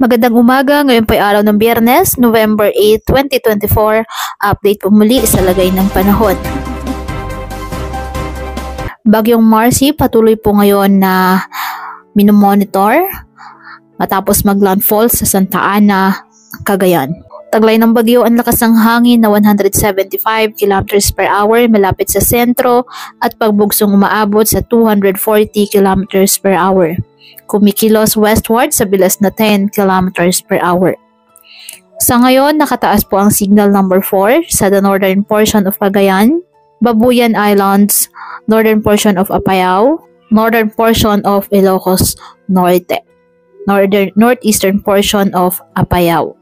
Magandang umaga, ngayon po ay araw ng Biyernes, November 8, 2024. Update po muli sa lagay ng panahon. Bagyong Marcy patuloy po ngayon na minomonitor matapos maglandfall sa Santa Ana, Cagayan. Taglay ng bagyo, ang lakas ng hangin na 175 km per hour malapit sa sentro at pagbugsong umaabot sa 240 km per hour. Kumikilos westward sa bilas na 10 km per hour. Sa ngayon, nakataas po ang signal number 4 sa the northern portion of Cagayan, Babuyan Islands, northern portion of Apayao, northern portion of Ilocos Norte, northeastern portion of Apayao.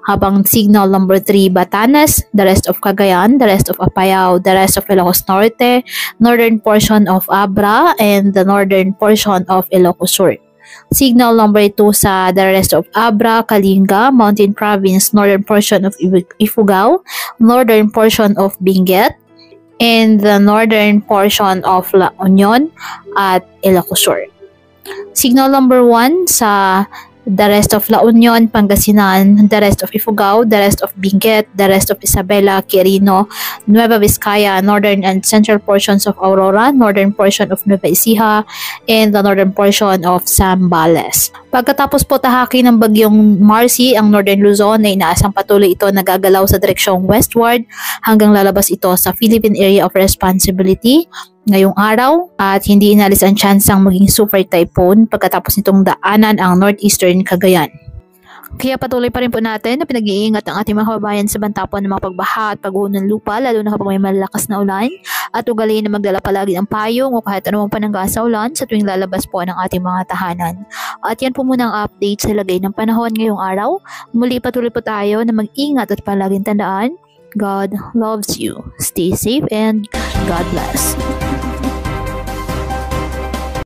Habang signal number 3 Batanes, the rest of Cagayan, the rest of Apayao, the rest of Ilocos Norte, northern portion of Abra, and the northern portion of Ilocos Sur. Signal number 2 sa the rest of Abra, Kalinga, Mountain Province, northern portion of Ifugao, northern portion of Benguet, and the northern portion of La Union at Ilocos Sur. Signal number 1 sa the rest of La Union, Pangasinan, the rest of Ifugao, the rest of Benguet, the rest of Isabela, Quirino, Nueva Vizcaya, northern and central portions of Aurora, northern portion of Nueva Ecija, and the northern portion of Zambales. Pagkatapos po tahaki ng bagyong Marcy, ang northern Luzon ay inaasang patuloy ito nagagalaw sa direksyong westward hanggang lalabas ito sa Philippine Area of Responsibility ngayong araw at hindi inalis ang tsansang maging super typhoon pagkatapos nitong daanan ang northeastern Cagayan. Kaya patuloy pa rin po natin na pinag-iingat ang ating mga kababayan sa banta po ng mga pagbaha at pagguho ng lupa lalo na kapag may malakas na ulan at ugaliin na magdala palagi ng payong o kahit anumang panangga sa ulan sa tuwing lalabas po ng ating mga tahanan. At yan po muna ang update sa lagay ng panahon ngayong araw. Muli patuloy po tayo na mag-ingat at palaging tandaan, God loves you. Stay safe and God bless.